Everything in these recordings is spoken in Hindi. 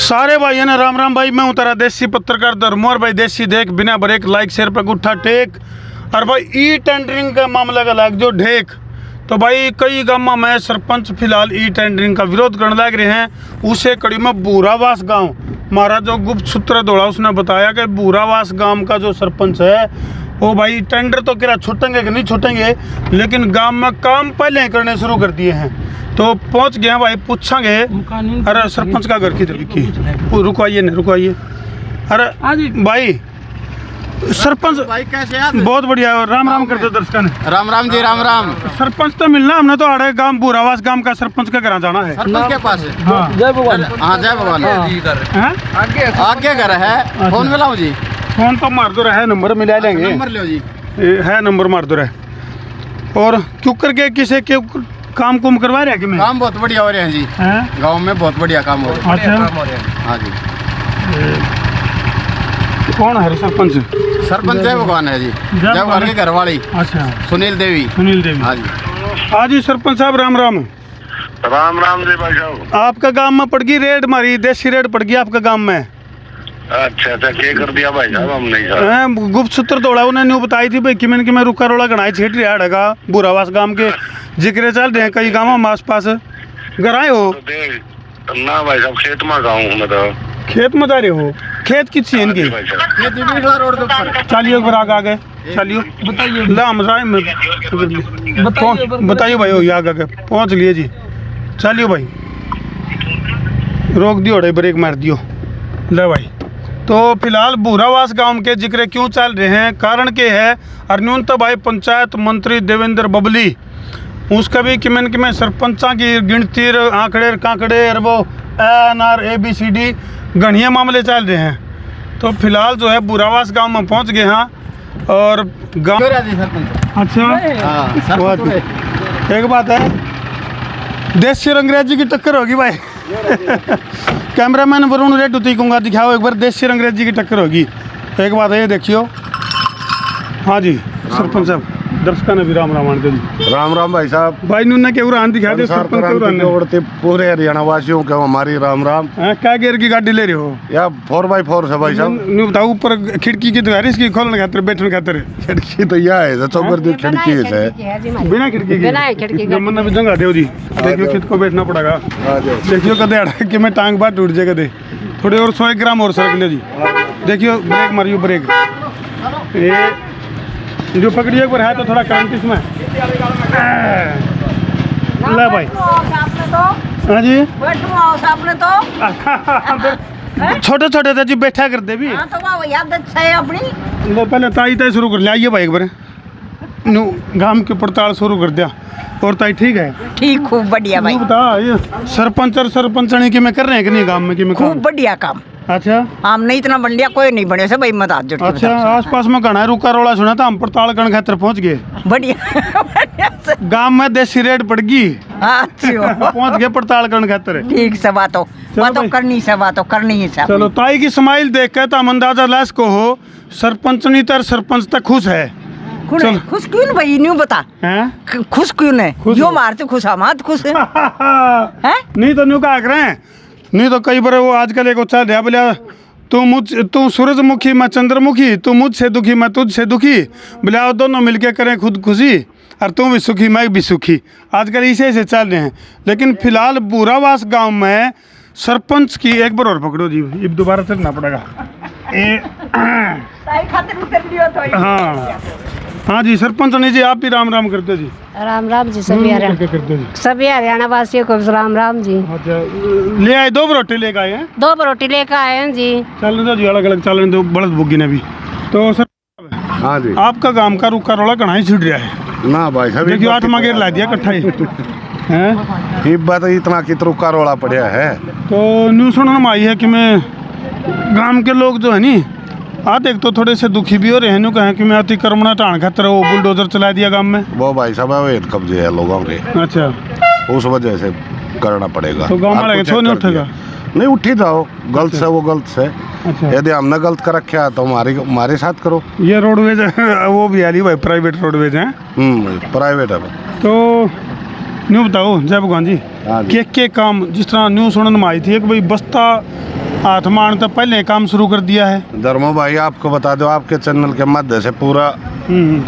सारे भाई ने राम राम भाई। मैं हूँ तारा देसी पत्रकार धर्मोर भाई। देसी देख बिना ब्रेक लाइक शेयर पर उठा टेक। और भाई ई टेंडरिंग का मामला का लाग जो ढेक। तो भाई कई गाँव में सरपंच फिलहाल ई टेंडरिंग का विरोध करने लग रहे हैं। उसे कड़ी में बूरावास गांव हमारा जो गुप्त सूत्र दौड़ा उसने बताया कि बूरावास गांव का जो सरपंच है वो भाई टेंडर तो क्या छूटेंगे कि नहीं छूटेंगे, लेकिन गांव में काम पहले ही करने शुरू कर दिए हैं। तो पहुंच गए भाई, पूछेंगे अरे सरपंच का घर किधर की रुकवाइए न रुकवाइए। अरे भाई सरपंच भाई कैसे यार? बहुत बढ़िया। राम राम करते दर्शक। राम राम जी, राम राम। सरपंच तो मिलना हमने तो आड़े गांव बूरावास गांव का सरपंच का घर जाना है। सरपंच के पास है। हाँ जय भगवान। हाँ जय भगवान। आगे घर है। फोन मिलाऊं जी? फोन तो मार दो रहे, नंबर मिला लेंगे। नंबर लो जी। है नंबर मार दो रहे। और क्यों करके किसे क्यों काम कुम करवा रहे हैं कि मैं? काम बहुत बढ़िया हो रहे हैं जी। गांव में बहुत बढ़िया काम हो रहे हैं। अच्छा हाँ जी। कौन है सरपंच? सरपंच जय भगवान है जी। जय भगवान की घरवाली। अच्छा सुनील देवी। सुनील देवी। हाँ जी। हाँ जी सरपंच साहब राम राम। राम राम जी भाई साहब। आपका गांव में पड़ गई रेड, मारी देसी रेड पड़ गई आपका गांव में। अच्छा अच्छा, क्या कर दिया भाई साहब? हम नहीं साहब गुप्त सूत्र दौड़ा उन्होंने न्यू बताई थी भाई कि मैं रुका रोड़ा गणाई छेट रहा है बूरावास गांव के जिक्र चल रहे हैं कई गाँव में आस पास गराए हो। तो ना भाई साहब, खेत में गाँव मैं तो। खेत में जा रहे हो? खेत कितनी है इनकी? भाई साहब ये दिल्ली रोड के ऊपर। चलिए एक बार आगे चलिए बताइए। ला हम राय में बताइए भाई हो आगे पहुँच लिए जी। चलिए भाई रोक दियो ब्रेक मार दियो। ले भाई तो फिलहाल बूरावास गांव के जिक्र क्यों चल रहे हैं, कारण के है और न्यूनतम भाई पंचायत मंत्री देवेंद्र बबली उसका भी किमें सरपंचा की गिनती आंकड़े कांकड़े और वो NR ABCD गणिया मामले चल रहे हैं। तो फिलहाल जो है बूरावास गांव में पहुंच गए हैं और गांव। अच्छा एक बात है, देसी और अंग्रेजी की टक्कर होगी भाई। कैमरामैन वरुण रेड उतीकूंगा दिखाओ एक बार, देसी और अंग्रेजी की टक्कर होगी। एक बात है ये देखियो। हाँ जी सरपंच साहब दर्शकों ने भी राम राम आंटे जी। राम राम भाई साहब। भाई नुन्ना के उड़ान दिखा दे सरपंच के उड़ान उड़ते पूरे हरियाणा वासियों को हमारी राम राम। क्या गेयर की गाड़ी ले रहे हो? या 4x4 से भाई साहब। न्यू बताओ ऊपर खिड़की की द्वार इसकी खोलने खातिर बैठने खातिर खिड़की तो यह है चौकर दी खिड़की है। बिना खिड़की की मन भी जंगा दे जी। देखियो कित को बैठना पड़ेगा। देखियो कदे अड़ा कि मैं टांग बात टूट जाए कदे। थोड़े और 100 ग्राम और सरक ले जी। देखियो ब्रेक मारियो ब्रेक। ये जो पकड़िए एक बार है तो थोड़ा करंट इसमें। ले भाई। हाँ जी छोटे छोटे थे जी बैठा कर दे भी। पहले ताई ताई शुरू कर ले आइए भाई एक बार। नु गांव की पड़ताल शुरू कर दिया। और ताई ठीक है? ठीक खूब बढ़िया भाई। बता ये सरपंच और सरपंचनी की में कर रहे हैं कि नहीं गांव में की में? खूब बढ़िया काम। अच्छा हम नहीं इतना बढ़िया कोई नहीं बने से भाई मत हाथ जोड़ के अच्छा बताओ। आसपास में घना रुका रोड़ा सुना था, हम पड़ताल करने खातिर पहुंच गए। बढ़िया बढ़िया से। गांव में देसी रेड पड़ गई। अच्छी हो। पहुंच गए पड़ताल करने खातिर। ठीक से बातों करनी से बातों करनी है सब। चलो ताई की स्माइल देख के तो हम अंदाजा लाश को हो सरपंचनी तर सरपंच तक खुश है। खुश क्यों भाई न्यू बता हैं? खुश क्यों नहीं? यो मारते खुश हम खुश है। नहीं तो न्यू कहा करें, नहीं तो कई बार वो आजकल एक चल रहा बोलिया तू सूरजमुखी मैं चंद्रमुखी, तू मुझसे दुखी मैं तुझसे दुखी, बोलिया दोनों मिलके करें खुद खुशी और तू भी सुखी मैं भी सुखी। आजकल इसे चल रहे हैं। लेकिन फिलहाल बूरावास गांव में सरपंच की एक बार और पकड़ो जी, अब दोबारा चलना पड़ेगा। हाँ हाँ जी सरपंच नहीं जी, आप भी राम राम करते जी। राम राम जी। सभी हरियाणा वासियों को राम राम जी। अच्छा ले आए 2 रोटी लेकर आए हैं? 2 रोटी लेकर आए हैं जी। चलने दो जी, अलग अलग चलने दो, बड़द बुग्गी ने भी। तो सर हाँ जी आपका गांव का रुका रोड़ा कहाँ ही छिड़ रहा है ना भाई साहब। देखियो 8 मांगेर ला दिया इकट्ठा ही हैं। ये बात इतना कि रुका रोड़ा पड़ा है। तो न्यूज़ सुनने में आई है कि मैं गांव के लोग जो है नी एक तो थोड़े से दुखी भी हो रहे हैं, कहें कि मैं अतिक्रमण हटाने खातिर वो बुलडोजर चला दिया गांव में। वो भाई साहब अवैध कब्जे है लोगों के। अच्छा उस वजह से करना पड़ेगा। तो गाँव वाले छो नहीं उठेगा? नहीं उठी जाओ, गलत से वो गलत से। अच्छा यदि हमने गलत कर रखा है तो हमारे साथ करो। ये रोडवेज वो भी आली भाई प्राइवेट रोडवेज हैं। प्राइवेट है। तो न्यू बताओ जय भगवान जी हाँ जी। के काम जिस तरह न्यू सुनने में आई थी कि भाई बस्ता आत्मान तो पहले काम शुरू कर दिया है। धर्मो भाई आपको बता दो, आपके चैनल के मध्य से पूरा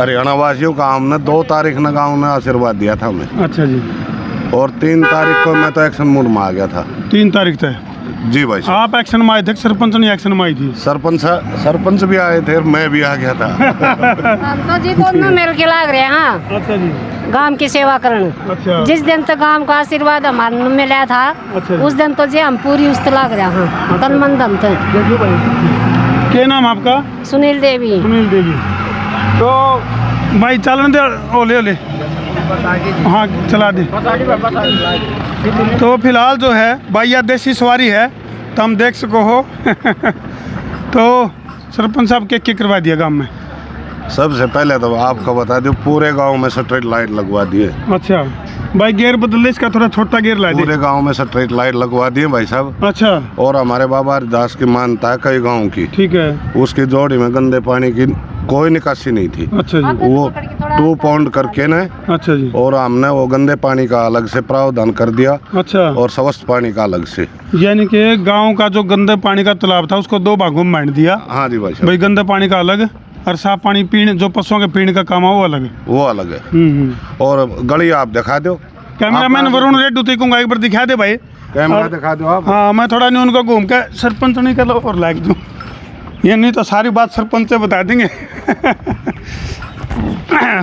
हरियाणा वासियों का हमने 2 तारीख न गाँव ने आशीर्वाद दिया था हमें। अच्छा जी। और 3 तारीख को मैं तो एक्शन मूड में आ गया था। 3 तारीख तक जी भाई साहब। आप एक्शन में आए थे, सरपंच ने एक्शन में आई थी? सरपंच भी आए थे और मैं भी आ गया था। हम तो जी दोनों मिल के लाग रहे हैं। हाँ, अच्छा जी। गांव की सेवा करने। अच्छा। जिस दिन तक गांव का आशीर्वाद हमारे में मिला था, अच्छा। उस दिन तो जी हम पूरी उस लाग रहे हैं। हाँ, तन मन धन थे। क्या नाम आपका? सुनील देवी। सुनील देवी। तो भाई चलन दे, ओले ओले, हाँ चला दे। तो फिलहाल जो है भाई यह देसी सवारी है, तो हम देख सको हो। तो सरपंच साहब क्या करवा दिया गांव में? सबसे पहले तो आपको बता दूं, पूरे गांव में स्ट्रीट लाइट लगवा दिए। अच्छा भाई, गेयर बदल दे, इसका थोड़ा छोटा गेयर ला दे। पूरे गांव में स्ट्रीट लाइट लगवा दिए भाई साहब। अच्छा। और हमारे बाबा हरिदास की मानता है कई गांव की, ठीक है। उसकी जोड़ी में गंदे पानी की कोई निकासी नहीं थी। अच्छा जी। वो 2 पाउंड करके ना, अच्छा जी। और हमने वो गंदे पानी का अलग से प्रावधान कर दिया। अच्छा। और स्वच्छ पानी का अलग से, यानी कि गांव का जो गंदे पानी का तालाब था उसको 2 भागों में बांट दिया। हाँ जी भाई साहब। भाई गंदे पानी का अलग और साफ पानी पीने, जो पशुओं के पीने का काम है वो अलग है। वो अलग है। और गली आप दिखा दो। कैमरामैन वरुण रेड्डी को कहूँगा एक बार दिखा दे भाई। कैमरा दिखा दो आप। हाँ, मैं थोड़ा नहीं उनको घूम के सरपंच नहीं कर लो और लाइक दूँ, ये नहीं तो सारी बात सरपंच से बता देंगे।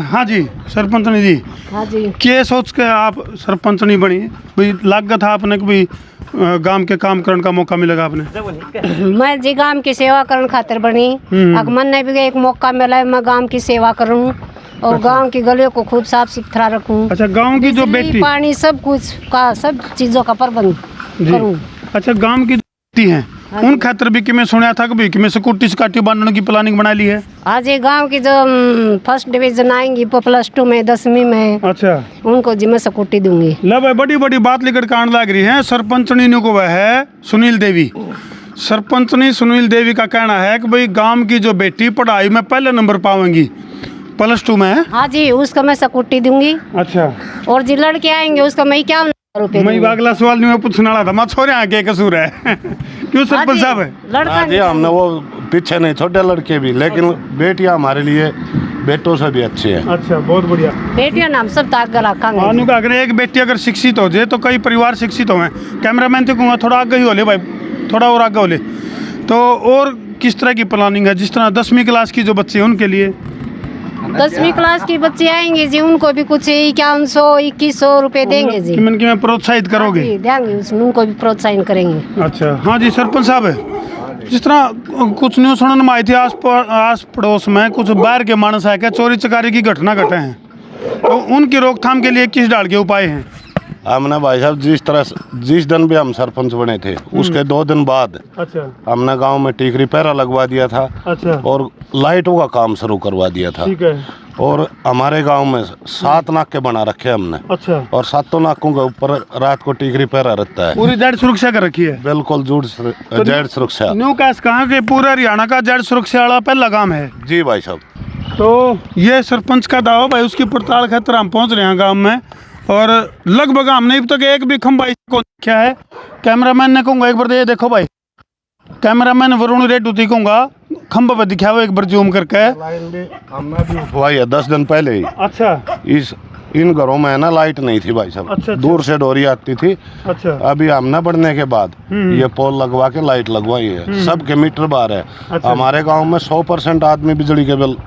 हाँ जी सरपंच जी। हाँ जी। क्या सोच के आप सरपंच नहीं बनी? भाई लागत था आपने कि भाई गांव के काम करने का मौका मिलेगा आपने? मैं जी गांव की सेवा करने खातिर बनी। अगर मन ने भी एक मौका मिला है, मैं गांव की सेवा करूं और गांव की गलियों को खूब साफ सुथरा रखूं। अच्छा, गांव की जो बेटी, पानी सब कुछ का, सब चीजों का प्रबंध करूं। अच्छा, गांव की बेटी हैं उन खातिर भी कि मैं सुना था कि कि मैं सिक्योरिटी सिकाटी बांधने की प्लानिंग बना ली है। आज ये गांव की जो फर्स्ट डिवीजन आएंगी +2 में 10वीं में, अच्छा, उनको जी मैं सिक्योरिटी दूंगी। ला भाई बड़ी बड़ी बात लेकर कांड लग रही है। सरपंचनी को वह है सुनील देवी। सरपंचनी सुनील देवी का कहना है कि भाई गांव की जो बेटी पढ़ाई में पहले नंबर पावेंगी, +2 में। हाँ जी, उसका मैं सिक्योरिटी दूंगी। अच्छा। और जी लड़के आएंगे उसका मैं क्या रुपए मैं अगला सवाल नहीं मैं पूछने वाला था, मैं छोरे आगे कसूर है। क्यों सरपंच साहब है? लड़का जी हमने वो पीछे नहीं, छोटे लड़के भी, लेकिन बेटियां हमारे लिए बेटों से भी अच्छी है। अच्छा, बहुत बढ़िया। बेटियां नाम सब ताक रखेंगे। आनु का अगर एक बेटी अगर शिक्षित हो जाए तो कई परिवार शिक्षित हो। कैमरामैन तो कहूँगा थोड़ा आगे ही हो ले भाई, थोड़ा और आगे हो ले। तो और किस तरह की प्लानिंग है? जिस तरह 10वीं क्लास की जो बच्चे हैं उनके लिए? 10वीं क्लास की बच्चे आएंगे जी, उनको भी कुछ 5100-2100 रुपए देंगे जी। कि मैं प्रोत्साहित करोगे? हाँ जी, देंगे, उसमें उनको भी प्रोत्साहन करेंगे। अच्छा। हाँ जी सरपंच साहब है, जिस तरह कुछ न्यूज़ सुनने में आई थी आस पड़ोस में कुछ बाहर के मानस है क्या चोरी चकारी की घटना घटे हैं, तो उनकी रोकथाम के लिए किस डाल के उपाय हैं? हमने भाई साहब जिस दिन भी हम सरपंच बने थे उसके 2 दिन बाद अच्छा, हमने गांव में टीकरी पहरा लगवा दिया था। अच्छा, और लाइटों का काम शुरू करवा दिया था। ठीक है। और हमारे गांव में 7 नाके बना रखे हमने। अच्छा। और 7 नाकों के ऊपर रात को टीकरी पहरा रहता है। पूरी जेड सुरक्षा कर रखी है? बिल्कुल जेड सुरक्षा। न्यू कैश कहा कि पूरा हरियाणा का जेड सुरक्षा वाला पहला काम है। जी भाई साहब। तो ये सरपंच का दावा भाई, उसकी पड़ताल खातिर हम पहुंच रहे हैं गांव में, और लगभग हमने अब तक एक भी खंभा को देखा है। कैमरामैन ने कहूँगा एक बार ये देखो भाई, कैमरामैन वरुण रेड्डी कहूँगा खंभा पे दिखा हुआ एक बार जूम करके। हमने भी उठवाई है 10 दिन पहले ही। अच्छा। इन घरों में है ना लाइट नहीं थी भाई साहब। अच्छा। दूर से डोरी आती थी। अच्छा। अभी हमने बढ़ने के बाद ये पोल लगवा के लाइट लगवाई है। सबके मीटर बाहर है। अच्छा। हमारे गांव में 100% आदमी बिजली के बिल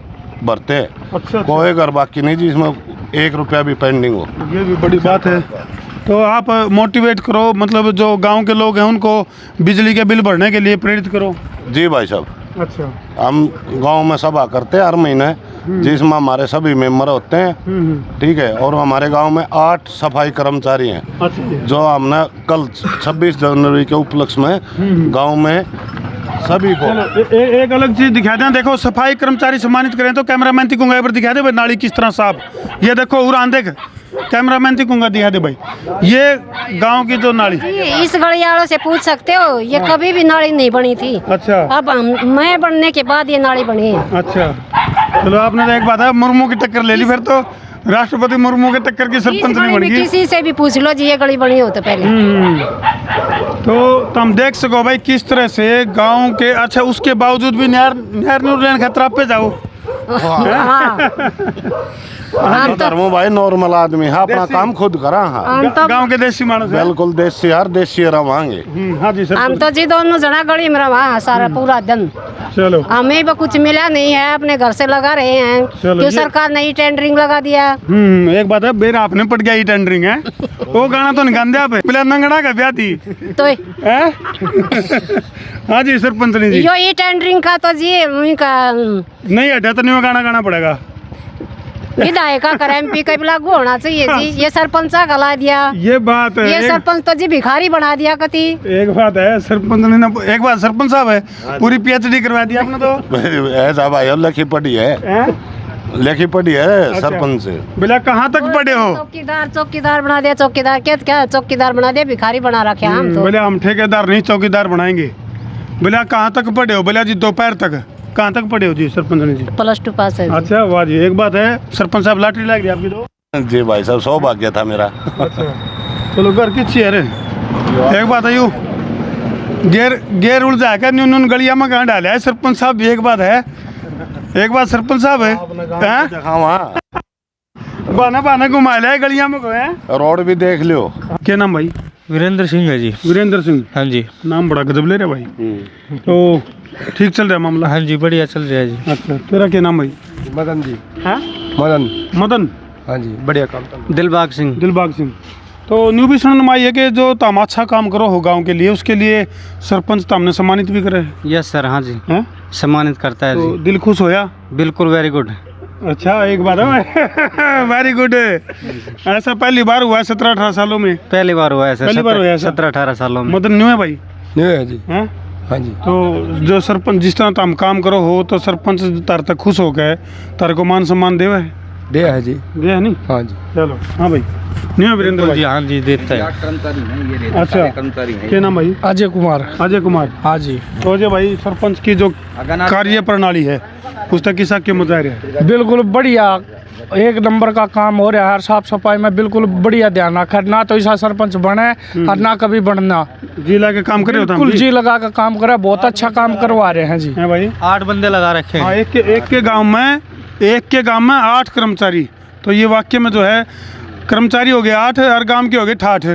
भरते हैं। अच्छा। कोई घर बाकी नहीं जिसमें 1 रुपया भी पेंडिंग हो। ये भी बड़ी बात है। तो आप मोटिवेट करो, मतलब जो गांव के लोग हैं उनको बिजली के बिल भरने के लिए प्रेरित करो। जी भाई साहब। अच्छा। हम गांव में सभा करते हैं हर महीने, जिसमें हमारे सभी मेंबर होते हैं। ठीक है। और हमारे गांव में 8 सफाई कर्मचारी हैं। अच्छा। जो हमने कल 26 जनवरी के उपलक्ष्य में गांव में सभी को एक अलग चीज दिखा दें। देखो सफाई कर्मचारी सम्मानित करें तो कैमरामैन को एक बार दिखा दे भाई, नाली किस तरह साफ। ये देखो उड़ान देख, कैमरामैन को दिखा दे भाई, ये गांव की जो नाली। इस गलियारों से पूछ सकते हो, ये कभी भी नाली नहीं बनी थी। अच्छा। अब मैं बनने के बाद ये नाली बनी है। अच्छा, चलो आपने तो एक बात है मुर्मू की टक्कर ले ली फिर तो। राष्ट्रपति मुर्मू के टक्कर की इस सरपंच गली नहीं में बनेगी। किसी से भी पूछ लो जी, ये गली बनी हो तो पहले। तो तुम देख सको भाई किस तरह से गांव के, अच्छा उसके बावजूद भी नहर नूर खतरा पे जाओ। हाँ हम तो धर्मो भाई नॉर्मल आदमी है, अपना काम खुद करा। हाँ हम तो गांव के देसी मानस है। बिल्कुल देसी यार, देसी रवांगे। हाँ जी हम सर। तो जी दोनों जना गली में रहा सारा पूरा दिन। चलो हमें भी कुछ मिला नहीं है, अपने घर से लगा रहे हैं। चलो जो ये- सरकार ने टेंडरिंग लगा दिया। एक बात है, बेरा आपने पट गया ये टेंडरिंग है, वो गाना तो निकाल दिया पे पहले नंगड़ा का ब्याह थी तो है? हाँ जी सरपंच ने जी, यो ये टेंडरिंग का तो जी उनका नहीं हटा तो नहीं वो गाना गाना पड़ेगा। विधायक का कर MP का भी लागू होना चाहिए जी। ये सरपंच का गला दिया, ये बात है। ये सरपंच तो जी भिखारी बना दिया कति। एक बात है सरपंच ने ना, एक बात सरपंच साहब है, पूरी PhD करवा दी आपने तो। ऐसा भाई लखी पड़ी है, हैं? लखी पड़ी है सरपंच से। बोला कहाँ तक पढ़े हो? चौकीदार बना दिया, चौकीदार क्या चौकीदार बना दिया, भिखारी बना रखे हम तो। बोले हम ठेकेदार नहीं चौकीदार बनाएंगे। बोला कहाँ तक पढ़े हो? बोला जी दोपहर तक। कहाँ तक पढ़े हो जी सरपंच ने जी? +2 पास है जी। अच्छा वाह जी। एक बात है सरपंच साहब, लॉटरी लग रही आपकी तो। जी भाई साहब सौभाग्य था मेरा। चलो घर की चेयर है। एक बात है यू गेर उड़ जाएगा न्यून न्यून गलिया में कहाँ डाले है सरपंच साहब? एक बात है, एक बात सरपंच साहब है, बहाना बहाना घुमा लिया है गलिया में को है। रोड भी देख लियो। क्या नाम भाई? वीरेंद्र सिंह है जी। वीरेंद्र सिंह। हाँ जी। नाम बड़ा गजब ले रहे भाई। तो ठीक चल रहा है मामला? हाँ जी बढ़िया चल रहा है जी। अच्छा तेरा क्या नाम भाई? मदन जी। हाँ मदन। मदन। हाँ जी बढ़िया काम। दिलबाग सिंह। दिलबाग सिंह। तो न्यू भी सुनने में आई है कि जो तुम अच्छा काम करो हो गांव के लिए, उसके लिए सरपंच तुमने सम्मानित भी करे यस सर। हाँ जी हैं? सम्मानित करता है तो जी। दिल खुश होया? बिल्कुल वेरी गुड। अच्छा एक बात है वेरी गुड। ऐसा पहली बार हुआ है 17-18 सालों में? पहली बार हुआ है सर। पहली बार हुआ है ऐसा? 17-18 सालों में। मदन न्यू है भाई? न्यू है जी। हैं? हाँ जी। तो जो सरपंच जिस तरह तुम काम करो हो तो सरपंच तार तक खुश हो गए, तार को मान सम्मान देवा है? दे है जी। दे है नहीं? हाँ जी। चलो हाँ भाई। न्यू है वीरेंद्र जी भाई? हाँ जी देता है। अच्छा क्या नाम भाई? अजय कुमार। अजय कुमार। हाँ जी। तो अजय भाई सरपंच की जो कार्य प्रणाली है उसका किसा के मुजाहिर है? बिल्कुल बढ़िया, एक नंबर का काम हो रहा है। साफ सफाई में बिल्कुल बढ़िया ध्यान रखा, ना तो ऐसा सरपंच बने और ना कभी बनना। जी लगा के काम करे होता बिल्कुल जी लगा कर काम करा, बहुत अच्छा काम करवा रहे हैं जी। है भाई? 8 बंदे लगा रखे हाँ हैं। एक के गांव में 8 कर्मचारी। तो ये वाक्य में जो है कर्मचारी हो गए 8 और गांव के हो गए 68।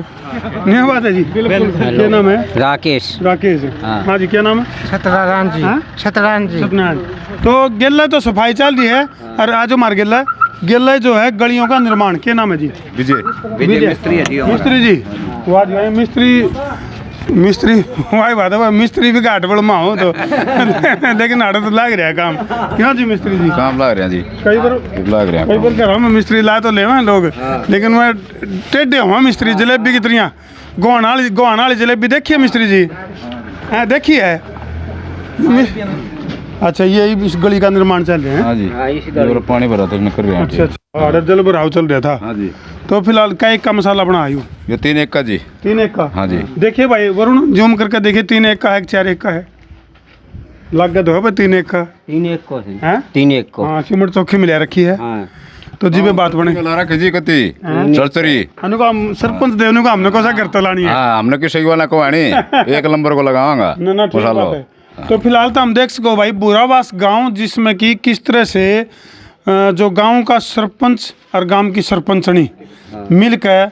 नहीं बात है जी? बिल्कुल। क्या नाम है? राकेश। राकेश। हाँ जी क्या नाम है? सत्यनारायण जी। हाँ? सत्यनारायण जी। सत्यनारायण। तो गेल्ला तो सफाई चल रही है और आज हमारे गेल्ला जो है गलियों का निर्माण। क्या नाम है जी? विजय मिस्त्री है जी। मिस्त्री जी। वाह जी मिस्त्री वाह बात है, मिस्त्री भी घाट बड़ माँ हो तो लेकिन आड़े तो लग रहा है काम। क्यों जी मिस्त्री जी? काम लग रहे हैं जी। कई बार लग रहे घर में मिस्त्री ला तो ले लोग, लेकिन वह टेढ़े हुआ मिस्त्री। जलेबी की तरिया गोहाना वाली जलेबी देखिए मिस्त्री जी? हाँ देखी है। अच्छा ये इस गली का निर्माण चल रहा है? हाँ जी। पानी भरा था कर रहे हैं। अच्छा अच्छा जल भराव चल रहा था। हाँ जी। तो फिलहाल कै का मसाला बना आयु? ये 3 एक का जी। 3 एक का? हाँ जी। देखिए भाई वरुण जूम करके देखिए 3 एक का है कि 4 एक का है? लग गया तो है भाई 3 एक का। 3 एक को। 3 एक को। हाँ सीमेंट चौकी मिला रखी है। तो जी में बात बने लारा जी कती चरचरी अनुको हम सरपंच देवनु को हमने कोसा करते लानी है। हाँ हमने किसी वाला को आनी 1 नंबर को लगाऊंगा। ना ठीक बात है। तो फिलहाल तो हम देख सको भाई बुरावास गांव, जिसमें कि किस तरह से जो गांव का सरपंच और गांव की सरपंचनी मिलकर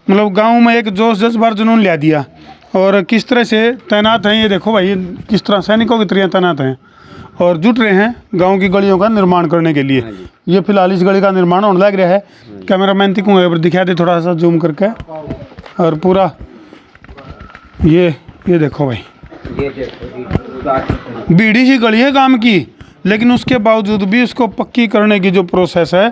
मतलब गांव में एक जोश जज्बा जुनून ला दिया और किस तरह से तैनात हैं। ये देखो भाई किस तरह सैनिकों की तरह तैनात हैं और जुट रहे हैं गांव की गलियों का निर्माण करने के लिए। ये फिलहाल इस गली का निर्माण होने लग रहा है। कैमरामैन थी को दिखा दे थोड़ा सा जूम करके और पूरा ये देखो भाई बीड़ी सी गली है गांव की, लेकिन उसके बावजूद भी उसको पक्की करने की जो प्रोसेस है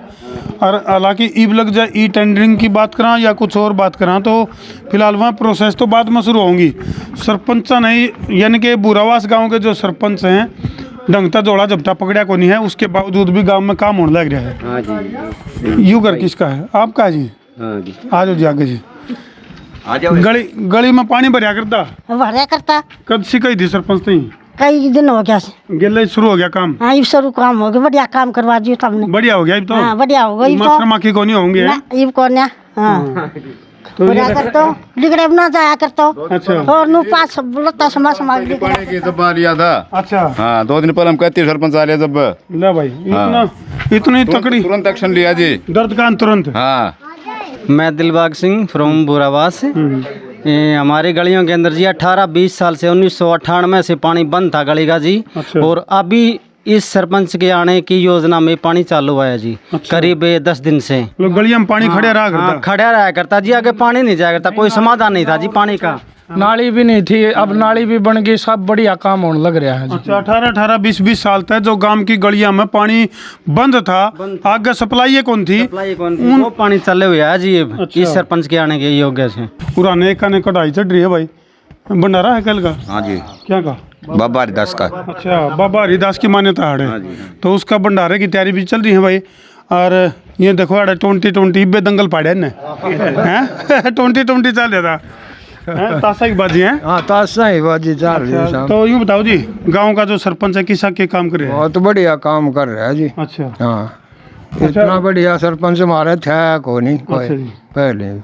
और हालांकि ईब लग जाए ई टेंडरिंग की बात करा या कुछ और बात करा तो फिलहाल वह प्रोसेस तो बाद में शुरू होंगी। सरपंच नहीं यानी कि बुरावास गांव के जो सरपंच हैं ढंगता जोड़ा जबटा पकड़ा को नहीं है, उसके बावजूद भी गांव में काम होने लग रहा है। हाँ जी। यू कर किसका है? आपका जी? हाँ जी। आ जाओ जी आगे जी। गली में पानी भरिया करता भरा करता कद सी कही थी सरपंच नहीं? कई दिन हो गया। गेले शुरू हो गया काम। हाँ ये शुरू काम हो गया, बढ़िया काम करवा दियो तुमने। बढ़िया हो गया अब तो। हाँ बढ़िया हो गई तो। मच्छर मक्खी को नहीं होंगे। ना ये कौन है? हाँ तो बढ़िया कर तो लिगड़े बना जाया कर तो। अच्छा। और नु पास बोलता समाज पानी की जब आ लिया था। अच्छा। हाँ 2 दिन पहले हम कहते सरपंच आ लिया जब। ले भाई इतनी तकड़ी तुरंत एक्शन लिया जी। दर्द का तुरंत। हाँ मैं दिलबाग सिंह फ्रॉम बुरावास। हमारी गलियों के अंदर जी 18-20 साल से 1998 से पानी बंद था गली का जी। अच्छा। और अभी इस सरपंच के आने की योजना में पानी चालू हुआ है जी। अच्छा। करीब 10 दिन से लोग गलियों में पानी खड़े रहा करता। खड़ा रहा करता जी, आगे पानी नहीं जाया करता, कोई समाधान नहीं था जी पानी का। नाली भी नहीं थी, अब नाली भी बन गई, सब बढ़िया काम होने लग रहा है जी। अच्छा 18-20 साल तक जो गांव की गलियां में पानी बंद था, आगे सप्लाई कौन थी? वो पानी चले हुए है जी। अच्छा। इस सरपंच के आने के योग्य से पुराने का ने कढ़ाई चढ़ रही है भाई। भंडारा है कल का? हाँ जी क्या का? बाबा हरिदास का। अच्छा बाबा हरिदास की मान्यता है, तो उसका भंडारे की तैयारी भी चल रही है भाई। और ये देखो अरे 2020 बे दंगल पाड़े ने हैं 2020 चल रहा था। ताशा की बाजी है। हाँ ताशा ही बाजी चल रही है साहब। तो यूँ बताओ जी, गांव का जो सरपंच है किसा के काम करे? बहुत बढ़िया काम कर रहा है जी। अच्छा। हाँ इतना बढ़िया सरपंच हमारे थे को नहीं कोई। अच्छा जी। पहले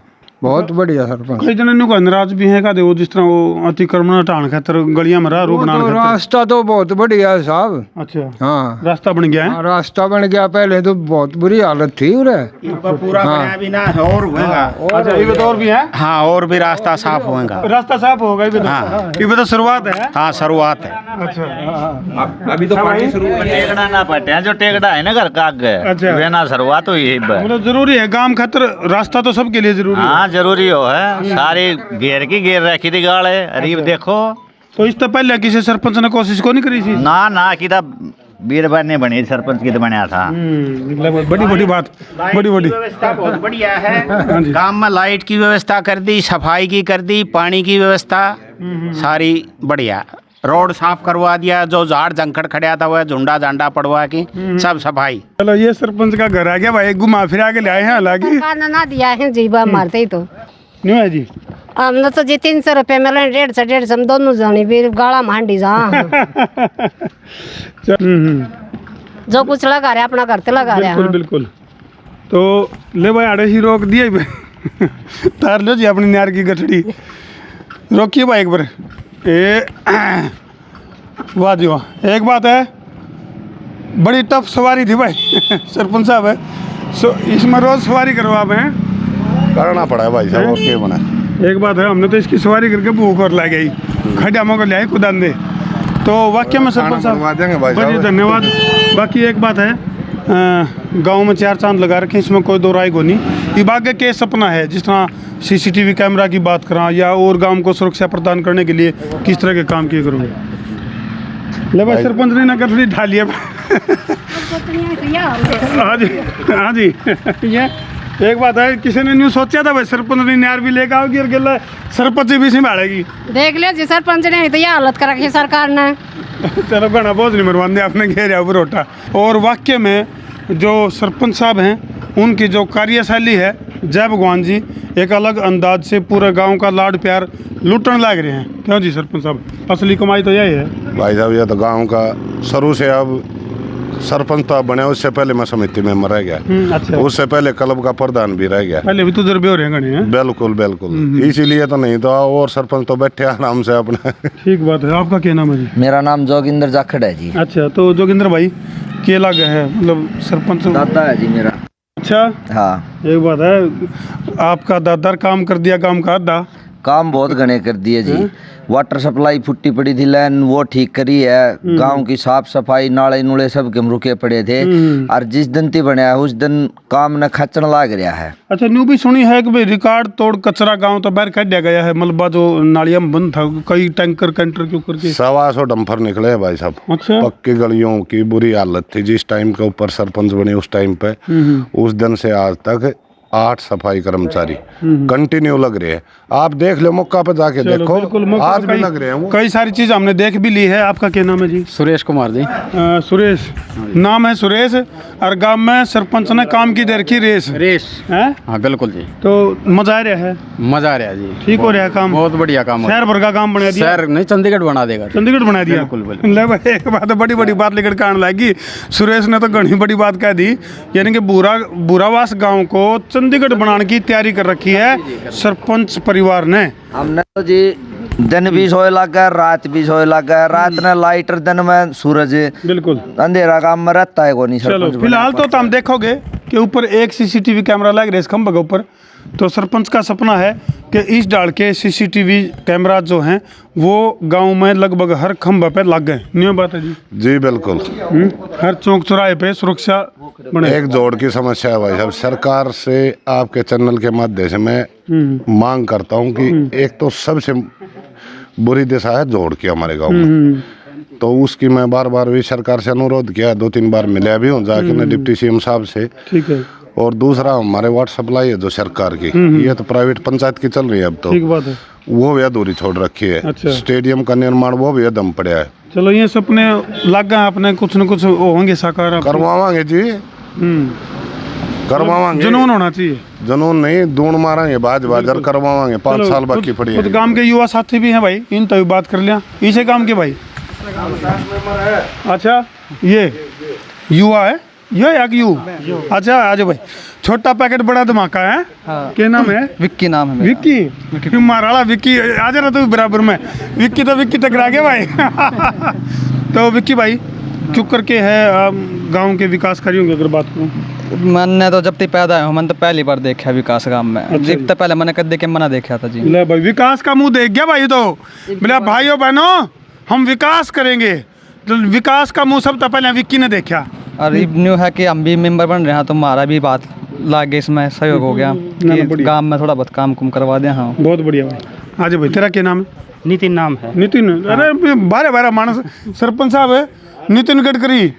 बहुत बढ़िया सरपंच। कई जने को नाराज भी है का देखो, जिस तरह वो अतिक्रमण हटाने खातर गलियां में राह वो तो रास्ता तो बहुत बढ़िया है साहब। अच्छा। हाँ रास्ता बन गया है। हाँ, रास्ता बन गया, पहले तो बहुत बुरी हालत थी उरे। पूरा बना भी ना और होगा। अच्छा ये तो और भी है। हाँ और भी रास्ता साफ होगा। रास्ता साफ होगा ये तो शुरुआत है। हाँ शुरुआत है। अच्छा अभी तो पानी शुरू टेकड़ा ना पटे जो टेकड़ा है ना घर का आगे। अच्छा। वे ना शुरुआत हुई है। मतलब जरूरी है गांव खातर रास्ता तो सबके लिए जरूरी है। हाँ जरूरी हो है, सारी घेर रखी थी गाड़ है। अरीब देखो तो इससे पहले किसी सरपंच ने कोशिश को नहीं करी थी? ना कि बीरबार ने बनी सरपंच की तो बनाया था। बड़ी बात बड़ी व्यवस्था बहुत बढ़िया है। गांव में लाइट की व्यवस्था कर दी, सफाई की कर दी, पानी की व्यवस्था सारी बढ़िया। रोड साफ करवा दिया, जो झाड़ जंकड़ खड़ा था वह झुंडा झांडा पड़वा की सब सफाई। चलो ये सरपंच का घर आ गया भाई, घुमा फिरा के ले आए हैं। हालांकि ना दिया है जी बा मारते ही तो नहीं है जी। हमने तो जी 300 रुपये मिले, 150 हम दोनों जानी भी गाड़ा मांडी जा। जो कुछ लगा रहे अपना करते लगा रहे। बिल्कुल बिल्कुल। तो ले भाई आड़े ही रोक दिए तार लो जी अपनी नार की गठड़ी रोकिए भाई एक बार। वाह जी वाह। एक बात है, बड़ी टफ सवारी थी भाई सरपंच साहब है। इसमें रोज सवारी करो आप हैं? करना पड़ा है भाई साहब, और क्या बना। एक बात है, हमने तो इसकी सवारी करके भूख और ला गई खड्डा मौका ले आए खुदान दे। तो वाक्य में सरपंच साहब बड़ी धन्यवाद। बाकी एक बात है, गांव में 4 चांद लगा रखे, इसमें कोई दो राय को नहीं। ये बागे के सपना है, जिस तरह CCTV कैमरा की बात करा या और गांव को सुरक्षा प्रदान करने के लिए किस तरह के काम किए करोगे? ले भाई सरपंच ने ना कर ढालिए। हाँ जी हाँ जी। ये एक बात है, किसी ने न्यू सोचा था भाई सरपंच ने नार भी लेकर आओगी और गला सरपंच भी संभालेगी। देख ले जी सरपंच ने तो ये हालत कर रखी सरकार ने। चलो गाना बहुत नहीं मरवान दिया आपने घेरा रोटा। और वाक्य में जो सरपंच साहब हैं उनकी जो कार्यशैली है, जय भगवान जी, एक अलग अंदाज से पूरे गांव का लाड प्यार लूटने लग रहे हैं। क्यों जी सरपंच साहब, असली कमाई तो यही है भाई साहब। ये तो गांव का शुरू से, अब सरपंच तो बने, उससे पहले मैं समिति मेंबर रह गया। अच्छा। उससे पहले क्लब का प्रधान भी रह गया। पहले भी तो तजुर्बे हो रहे हैं घने। बिल्कुल बिल्कुल, इसीलिए तो नहीं तो और सरपंच तो बैठे आराम से अपना। ठीक बात है। आपका क्या नाम है जी? मेरा नाम जोगिंदर जाखड़ है जी। अच्छा, तो जोगिंदर भाई क्या लगा है, मतलब सरपंच दादा है जी मेरा। अच्छा हाँ एक बात है, आपका दादा काम कर दिया, काम का आधा काम बहुत घने कर दिए जी। वाटर सप्लाई फुट्टी पड़ी थी, लाइन वो ठीक करी है। गांव की साफ सफाई, नाले नूले सब के रुके पड़े थे। और जिस दिन ती बनया उस दिन काम न खचन लाग रहा है। अच्छा, न्यू भी सुनी है कि भाई रिकॉर्ड तोड़ कचरा गांव तो बाहर काट दिया गया है, मलबा जो नालियां में बंद था, कई टैंकर कैंटर के ऊपर के 125 डंपर निकले हैं भाई साहब। अच्छा। पक्की गलियों की बुरी हालत थी जिस टाइम के ऊपर सरपंच बने उस टाइम पे। उस दिन से आज तक 8 सफाई कर्मचारी कंटिन्यू लग रहे हैं। आप देख लो, मौका पे जाके देखो, आज भी लग रहे हैं वो। कई सारी चीज हमने देख भी ली है। आपका क्या नाम है जी? सुरेश कुमार जी। सुरेश नाम है सुरेश, और गांव में सरपंच ने काम की देर की रेस है। हाँ बिल्कुल जी। तो मजा आ रहा है? मजा आ रहा है जी, ठीक हो रहा है काम? बहुत बढ़िया काम। शहर भर का काम बना दिया? शहर नहीं, चंडीगढ़ बना देगा। चंडीगढ़ बना दिया? बिल्कुल। ले भाई, एक बात बड़ी बड़ी बात लेकर कान लागी। सुरेश ने तो घनी बड़ी बात कह दी, यानी कि बुरावास गांव को चंडीगढ़ बनाने की तैयारी कर रखी है सरपंच परिवार ने। हमने तो जी दिन भी सोए लगा, रात भी सोए लगा। रात में लाइटर, दिन में सूरज। बिल्कुल अंधेरा काम में रहता है को नहीं। चलो फिलहाल तो हम देखोगे कि ऊपर एक सीसीटीवी कैमरा लग रहा है इस खंभे के ऊपर। तो सरपंच का सपना है कि इस डाल के सीसीटीवी कैमरा जो हैं वो गांव में लगभग हर खंभे पे लग गए। नहीं बात है जी? जी बिल्कुल। हर चौक चौराहे पे सुरक्षा बने। एक जोड़ की समस्या है भाई साहब। सरकार से आपके चैनल के माध्यम से मैं मांग करता हूं कि एक तो सबसे बुरी दिशा है जोड़ की हमारे गांव में, तो उसकी मैं बार बार भी सरकार से अनुरोध किया, 2-3 बार मिला भी हूँ जाके डिप्टी सीएम साहब से। ठीक है। और दूसरा हमारे वाटर सप्लाई है जो सरकार की, ये तो प्राइवेट पंचायत की चल रही है अब तो। ठीक बात है। वो भी अधूरी छोड़ रखी है। अच्छा। स्टेडियम का निर्माण वो भी दम पड़ा है। चलो ये सपने लग गए अपने, कुछ न कुछ होंगे साकार। करवावांगे जी, करवावांगे। जुनून होना चाहिए। जुनून नहीं, दूण मारेंगे, बाजर करवावांगे। 5 साल बाकी पड़ी है। गांव के युवा साथी भी हैं भाई, इन तो बात कर लिया इसे काम के भाई। अच्छा ये युवा है, ये एक यू। अच्छा आज भाई छोटा पैकेट बड़ा धमाका है। हाँ। क्या नाम है? विक्की नाम है। विक्की माराला विक्की आ जा रहा तू बराबर में। विक्की तो विक्की टकरा गया भाई। तो विक्की भाई क्यों करके है गांव के विकास कार्यों की अगर बात करूँ? मैंने तो जब तक पैदा हुआ मैंने तो पहली बार देखा विकास काम में। अच्छा। जब तक पहले मैंने कद के मना देखा था जी। ले भाई विकास का मुंह देख गया भाई। तो बोला भाइयों बहनों हम विकास करेंगे, तो विकास का मुंह सब तो पहले विक्की ने देखा। और न्यू है कि हम भी मेंबर बन रहे हैं, तो हमारा भी बात लागे इसमें सहयोग हो गया कि गांव में थोड़ा बहुत काम कुम करवा दें। हाँ बहुत बढ़िया भाई। आज भाई तेरा क्या नाम है? नितिन नाम है। नितिन? अरे बारे बारे मानस सरपंच साहब है नितिन गडकरी।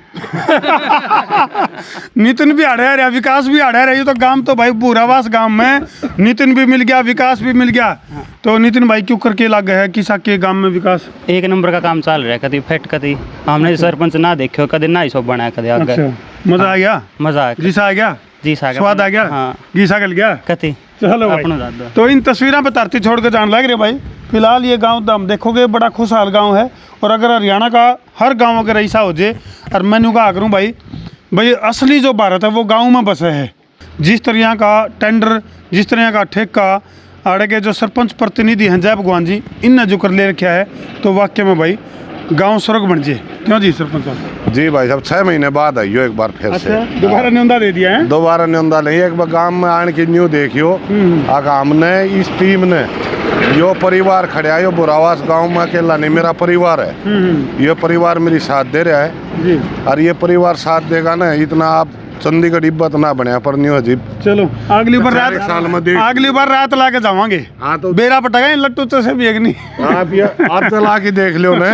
नितिन भी आड़े रहा, विकास भी आड़े रहा। ये तो गांव तो भाई बुरावास गांव में नितिन भी मिल गया, विकास भी मिल गया। तो नितिन भाई क्यों करके लग गया है किसा के गांव में विकास? एक नंबर का काम चल रहा है, कभी फेट कभी हमने सरपंच ना देखो, कभी ना ही सब बनाया कभी आगे। अच्छा मजा आ गया? मजा आ गया। जीसा आ गया? जीसा स्वाद आ गया? हाँ। गीसा गल गया कति। चलो भाई तो इन तस्वीरों पे धरती छोड़ के जान लग रहे भाई। फिलहाल ये गांव हम देखोगे बड़ा खुशहाल गांव है। और अगर हरियाणा का हर गांव अगर ऐसा हो जाए, और मैंने कहा करूँ भाई असली जो भारत है वो गांव में बसा है। जिस तरह का टेंडर, जिस तरह का ठेका आड़े के जो सरपंच प्रतिनिधि हैं जय भगवान जी, इनने जो कर ले रखा है, तो वाकई में भाई गांव स्वर्ग बन जाए। क्यों जी सरपंच साहब? जी भाई साहब 6 महीने बाद आइयो एक बार फिर से। दोबारा न्योंदा दे दिया है? दोबारा न्योंदा नहीं, एक बार गांव में आने की न्यू देखियो। हमने इस टीम ने यो परिवार खड़ा, यो बुरावास गांव में अकेला नहीं, मेरा परिवार है। ये परिवार मेरी साथ दे रहा है जी। और ये परिवार साथ देगा ना, इतना आप चंडीगढ़ इब्बत ना बने पर नहीं अजीब। चलो अगली बार रात ला के जावांगे। हाँ तो बेरा पटाएगा लट्टू तो से भी एक नहीं। आप ये आप चला के देख लो ना।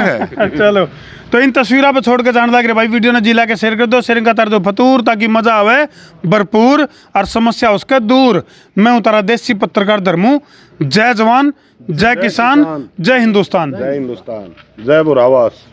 चलो तो इन तस्वीरों पे छोड़ के जान लग रहे भाई। वीडियो ने जिला के शेयर कर दो, शेयरिंग का कर दो फतूर, ताकि मजा आवे भरपूर और समस्या उसके दूर। मैं हूँ तारा देसी पत्रकार धर्मू। जय जवान, जय किसान, जय हिंदुस्तान। जय हिंदुस्तान, जय बुरावास।